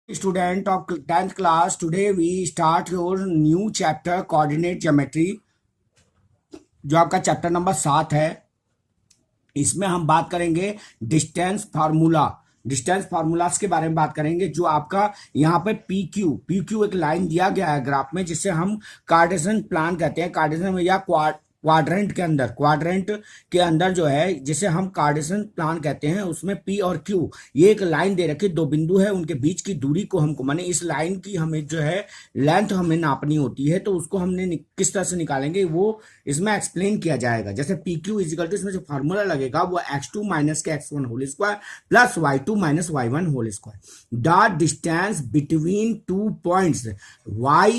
Student of 10th class, today we start your new chapter coordinate geometry, जो आपका chapter number 7 है। इसमें हम बात करेंगे डिस्टेंस फार्मूलास के बारे में बात करेंगे। जो आपका यहाँ पे पी क्यू एक लाइन दिया गया है ग्राफ में, जिसे हम कार्टेशियन प्लान कहते हैं। कार्टेशियन में या क्वाड्रेंट के अंदर जो है, जिसे हम कार्टेशियन प्लान कहते हैं, उसमें पी और क्यू ये एक लाइन दे रखी, दो बिंदु है, उनके बीच की दूरी को हमको, माने इस लाइन की हमें जो है लेंथ हमें नापनी होती है। तो उसको हमने किस तरह से निकालेंगे वो इसमें एक्सप्लेन किया जाएगा। जैसे पी क्यू इजिकल टू, इसमें जो फार्मूला लगेगा वो x2 माइनस के x1 whole square plus y2 minus y1 whole square. The distance between two points y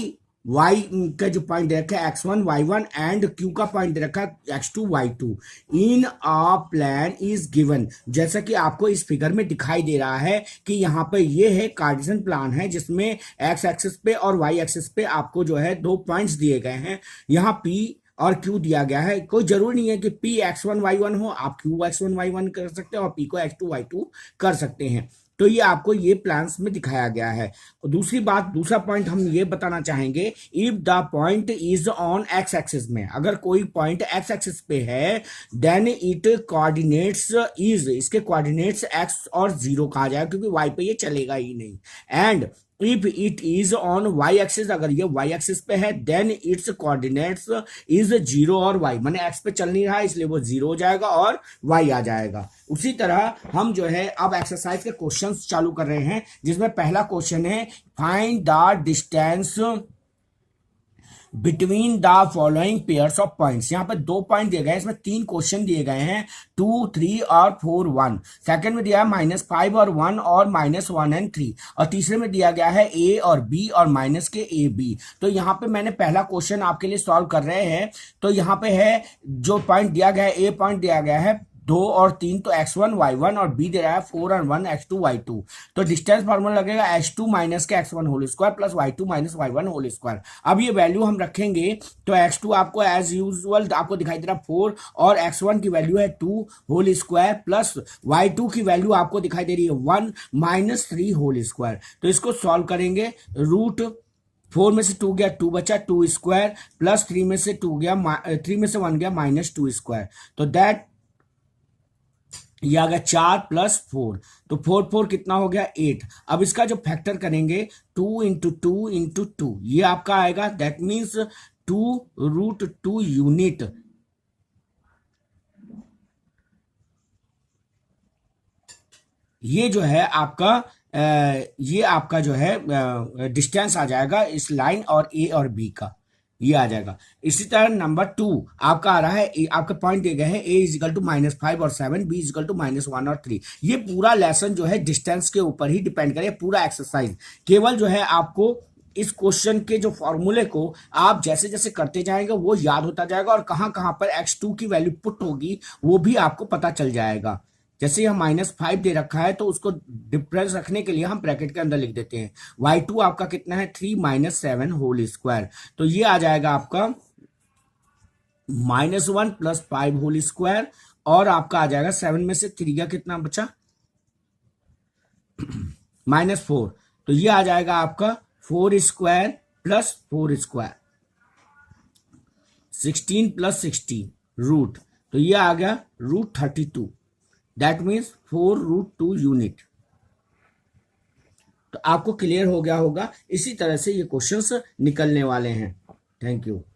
का जो पॉइंट दे रखा है x1 y1 एंड q का पॉइंट दे रखा है x2 y2 in a plan is given. जैसा कि आपको इस फिगर में दिखाई दे रहा है कि यहाँ पे ये है कार्टेशियन प्लान है, जिसमें x एक्सिस पे और y एक्सिस पे आपको जो है दो पॉइंट्स दिए गए हैं। यहाँ p और q दिया गया है। कोई जरूरी नहीं है कि p x1 y1 हो, आप q x1 y1 कर सकते हैं और p को x2 y2 कर सकते हैं। तो ये आपको ये प्लान्स में दिखाया गया है। और दूसरा पॉइंट हम ये बताना चाहेंगे, if the point is on x axis में, अगर कोई पॉइंट एक्स एक्सिस पे है, देन इट कोऑर्डिनेट्स इज, इसके कोऑर्डिनेट्स एक्स और 0 कहा जाएगा, क्योंकि वाई पे ये चलेगा ही नहीं। And if it is on Y axis, अगर ये वाई एक्सिस पे है, देन इट्स कोऑर्डिनेट्स इज 0 और वाई, माने एक्स पे चल नहीं रहा है इसलिए वो 0 हो जाएगा और वाई आ जाएगा। उसी तरह हम जो है अब एक्सरसाइज के क्वेश्चंस चालू कर रहे हैं, जिसमें पहला क्वेश्चन है find the distance between the following pairs of points. यहाँ पे दो पॉइंट दिए गए हैं, इसमें तीन क्वेश्चन दिए गए हैं, 2, 3 और 4, 1। सेकंड में दिया है -5 और 1 और -1 एंड 3। और तीसरे में दिया गया है ए और बी और माइनस के ए बी। तो यहाँ पे मैंने पहला क्वेश्चन आपके लिए सॉल्व कर रहे हैं। तो यहाँ पे है जो पॉइंट दिया गया है, ए पॉइंट दिया गया है 2 और 3, तो x1 y1, और b दे रहा है 4 और 1 x2 y2। तो डिस्टेंस फार्मूला लगेगा h2 माइनस के x1 whole square plus y2 minus y1 whole square. अब ये वैल्यू हम रखेंगे तो x2 आपको एज यूजुअल आपको दिखाई दे रहा 4, और x1 की वैल्यू है 2 होल स्क्वायर प्लस y2 की वैल्यू आपको दिखाई दे रही है 1 माइनस 3 होल स्क्वायर। तो इसको सॉल्व करेंगे। रूट 4 में से 2 गया 2 बचा 2 स्क्वायर प्लस 3 में से 2 गया 3 में से 1 गया -2 स्क्वायर। तो दैट ये आ गया 4 + 4, तो 4 कितना हो गया 8। अब इसका जो फैक्टर करेंगे 2 × 2 × 2, ये आपका आएगा, दैट मीन्स 2√2 यूनिट। ये जो है आपका ये आपका जो है डिस्टेंस आ जाएगा इस लाइन और ए और बी का, ये आ जाएगा। इसी तरह नंबर 2 आपका आ रहा है, आपके पॉइंट दिए गए हैं a इजिकल टू -5 और 7, b इजिकल टू -1 और 3। ये पूरा लेसन जो है डिस्टेंस के ऊपर ही डिपेंड करे, पूरा एक्सरसाइज। केवल जो है आपको इस क्वेश्चन के जो फॉर्मूले को आप जैसे जैसे करते जाएंगे वो याद होता जाएगा, और कहां कहां पर x2 की वैल्यू पुट होगी वो भी आपको पता चल जाएगा। जैसे यह -5 दे रखा है, तो उसको डिफरेंस रखने के लिए हम ब्रैकेट के अंदर लिख देते हैं। y2 आपका कितना है 3 - 7 होल स्क्वायर, तो ये आ जाएगा आपका -1 + 5 होल स्क्वायर, और आपका आ जाएगा 7 में से 3 का कितना बचा -4, तो ये आ जाएगा आपका 4 स्क्वायर प्लस 4 स्क्वायर 16 + 16 रूट, तो ये आ गया √32, दैट मीन्स 4√2 यूनिट। तो आपको क्लियर हो गया होगा। इसी तरह से ये क्वेश्चंस निकलने वाले हैं। Thank you.